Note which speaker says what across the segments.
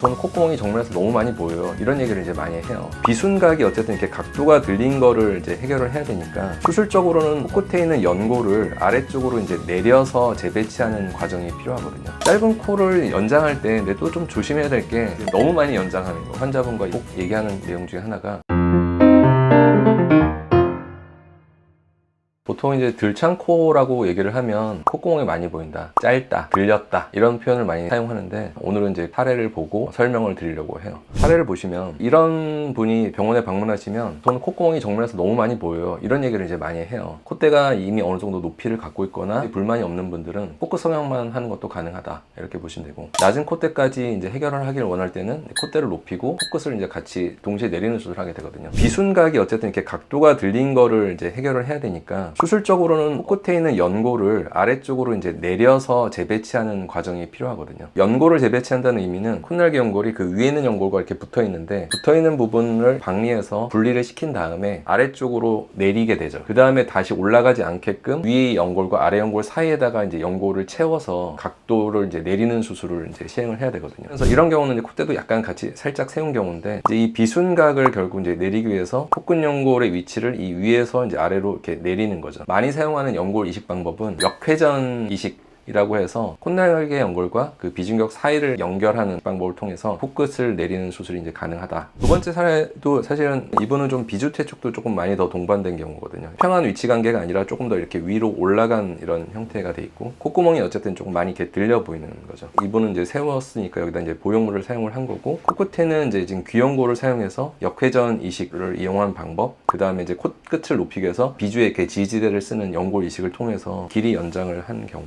Speaker 1: 저는 콧구멍이 정면에서 너무 많이 보여요. 이런 얘기를 이제 많이 해요. 비순각이 어쨌든 이렇게 각도가 들린 거를 이제 해결을 해야 되니까 수술적으로는 코끝에 있는 연골을 아래쪽으로 이제 내려서 재배치하는 과정이 필요하거든요. 짧은 코를 연장할 때 근데 또 좀 조심해야 될 게 너무 많이 연장하는 거. 환자분과 꼭 얘기하는 내용 중에 하나가 보통 이제 들창코라고 얘기를 하면 콧구멍이 많이 보인다, 짧다, 들렸다 이런 표현을 많이 사용하는데 오늘은 이제 사례를 보고 설명을 드리려고 해요. 사례를 보시면 이런 분이 병원에 방문하시면 저는 콧구멍이 정면에서 너무 많이 보여요. 이런 얘기를 이제 많이 해요. 콧대가 이미 어느 정도 높이를 갖고 있거나 불만이 없는 분들은 코끝 성형만 하는 것도 가능하다 이렇게 보시면 되고, 낮은 콧대까지 이제 해결을 하기를 원할 때는 콧대를 높이고 코끝을 이제 같이 동시에 내리는 수술을 하게 되거든요. 비순각이 어쨌든 이렇게 각도가 들린 거를 이제 해결을 해야 되니까 수술적으로는 코끝에 있는 연골을 아래쪽으로 이제 내려서 재배치하는 과정이 필요하거든요. 연골을 재배치한다는 의미는 콧날개 연골이 그 위에 있는 연골과 이렇게 붙어 있는데, 붙어 있는 부분을 박리해서 분리를 시킨 다음에 아래쪽으로 내리게 되죠. 그 다음에 다시 올라가지 않게끔 위의 연골과 아래 연골 사이에다가 이제 연골을 채워서 각도를 이제 내리는 수술을 이제 시행을 해야 되거든요. 그래서 이런 경우는 이제 콧대도 약간 같이 살짝 세운 경우인데, 이제 이 비순각을 결국 이제 내리기 위해서 코끝 연골의 위치를 이 위에서 이제 아래로 이렇게 내리는 거죠. 많이 사용하는 연골 이식 방법은 역회전 이식이라고 해서 콧날개 연골과 그 비중격 사이를 연결하는 방법을 통해서 코끝을 내리는 수술이 이제 가능하다. 두 번째 사례도 사실은 이분은 좀 비주퇴 쪽도 조금 많이 더 동반된 경우거든요. 평한 위치 관계가 아니라 조금 더 이렇게 위로 올라간 이런 형태가 돼 있고, 콧구멍이 어쨌든 조금 많이 이렇게 들려 보이는 거죠. 이분은 이제 세웠으니까 여기다 이제 보형물을 사용을 한 거고, 코끝에는 이제 지금 귀연골을 사용해서 역회전 이식을 이용한 방법, 그 다음에 이제 콧끝을 높이기 위해서 비주에 이렇게 지지대를 쓰는 연골 이식을 통해서 길이 연장을 한 경우.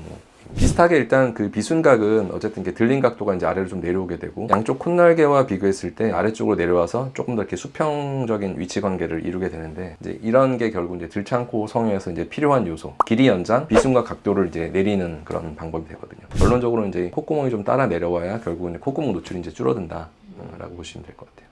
Speaker 1: 비슷하게 일단 그 비순각은 어쨌든 이렇게 들린 각도가 이제 아래로 좀 내려오게 되고, 양쪽 콧날개와 비교했을 때 아래쪽으로 내려와서 조금 더 이렇게 수평적인 위치 관계를 이루게 되는데, 이제 이런 게 결국 이제 들창코 성형에서 이제 필요한 요소, 길이 연장, 비순각 각도를 이제 내리는 그런 방법이 되거든요. 결론적으로 이제 콧구멍이 좀 따라 내려와야 결국은 콧구멍 노출이 이제 줄어든다라고 보시면 될 것 같아요.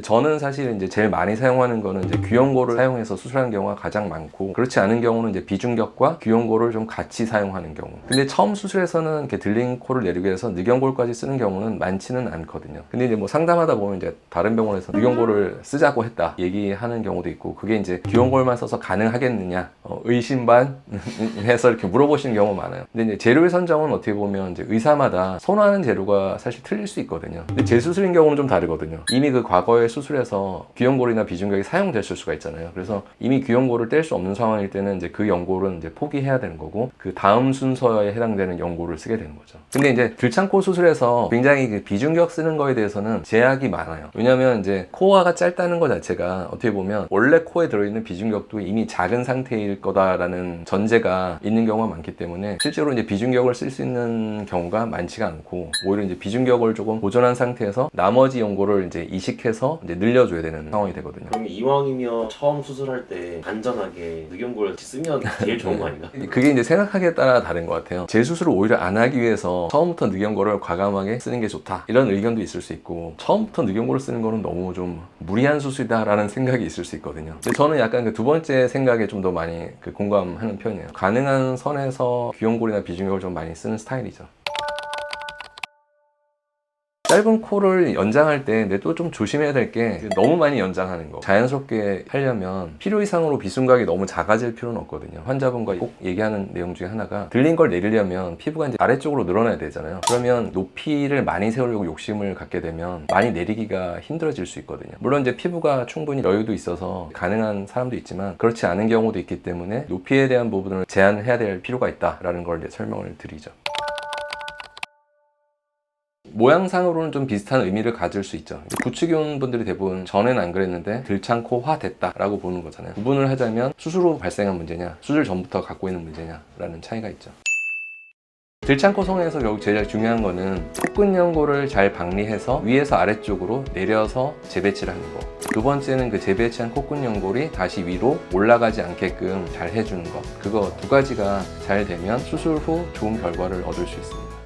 Speaker 1: 저는 사실 이제 제일 많이 사용하는 거는 이제 귀연골을 사용해서 수술하는 경우가 가장 많고, 그렇지 않은 경우는 이제 비중격과 귀연골을 좀 같이 사용하는 경우. 근데 처음 수술에서는 이렇게 들린 코를 내리기 위해서 늑연골까지 쓰는 경우는 많지는 않거든요. 근데 이제 뭐 상담하다 보면 이제 다른 병원에서 늑연골을 쓰자고 했다 얘기하는 경우도 있고, 그게 이제 귀연골만 써서 가능하겠느냐 의심 반 해서 이렇게 물어보시는 경우가 많아요. 근데 이제 재료의 선정은 어떻게 보면 이제 의사마다 선호하는 재료가 사실 틀릴 수 있거든요. 근데 재수술인 경우는 좀 다르거든요. 이미 그 과거에 수술에서 귀연골이나 비중격이 사용됐을 수가 있잖아요. 그래서 이미 귀연골을 뗄 수 없는 상황일 때는 이제 그 연골은 이제 포기해야 되는 거고, 그 다음 순서에 해당되는 연골을 쓰게 되는 거죠. 근데 이제 들창코 수술에서 굉장히 그 비중격 쓰는 거에 대해서는 제약이 많아요. 왜냐면 이제 코어가 짧다는 것 자체가 어떻게 보면 원래 코에 들어있는 비중격도 이미 작은 상태일 거다라는 전제가 있는 경우가 많기 때문에 실제로 이제 비중격을 쓸 수 있는 경우가 많지가 않고, 오히려 이제 비중격을 조금 보존한 상태에서 나머지 연골을 이제 이식해서 이제 늘려줘야 되는 상황이 되거든요.
Speaker 2: 그럼 이왕이면 처음 수술할 때 안전하게 늑연골을 쓰면 제일 좋은 거 아닌가?
Speaker 1: 그게 이제 생각하기에 따라 다른 것 같아요. 재수술을 오히려 안 하기 위해서 처음부터 늑연골을 과감하게 쓰는 게 좋다 이런 의견도 있을 수 있고, 처음부터 늑연골을 쓰는 거는 너무 좀 무리한 수술이다라는 생각이 있을 수 있거든요. 근데 저는 약간 그 두 번째 생각에 좀 더 많이 그 공감하는 편이에요. 가능한 선에서 귀연골이나 비중격을 좀 많이 쓰는 스타일이죠. 짧은 코를 연장할 때 근데 또 좀 조심해야 될 게 너무 많이 연장하는 거. 자연스럽게 하려면 필요 이상으로 비순각이 너무 작아질 필요는 없거든요. 환자분과 꼭 얘기하는 내용 중에 하나가, 들린 걸 내리려면 피부가 이제 아래쪽으로 늘어나야 되잖아요. 그러면 높이를 많이 세우려고 욕심을 갖게 되면 많이 내리기가 힘들어질 수 있거든요. 물론 이제 피부가 충분히 여유도 있어서 가능한 사람도 있지만, 그렇지 않은 경우도 있기 때문에 높이에 대한 부분을 제한을 해야 될 필요가 있다라는 걸 이제 설명을 드리죠. 모양상으로는 좀 비슷한 의미를 가질 수 있죠. 구축이온 분들이 대부분 전에는 안 그랬는데 들창코화 됐다라고 보는 거잖아요. 구분을 하자면 수술 후 발생한 문제냐, 수술 전부터 갖고 있는 문제냐 라는 차이가 있죠. 들창코 성형에서 결국 제일 중요한 거는 코끝 연골을 잘 박리해서 위에서 아래쪽으로 내려서 재배치를 하는 거. 두 번째는 그 재배치한 코끝 연골이 다시 위로 올라가지 않게끔 잘 해주는 거. 그거 두 가지가 잘 되면 수술 후 좋은 결과를 얻을 수 있습니다.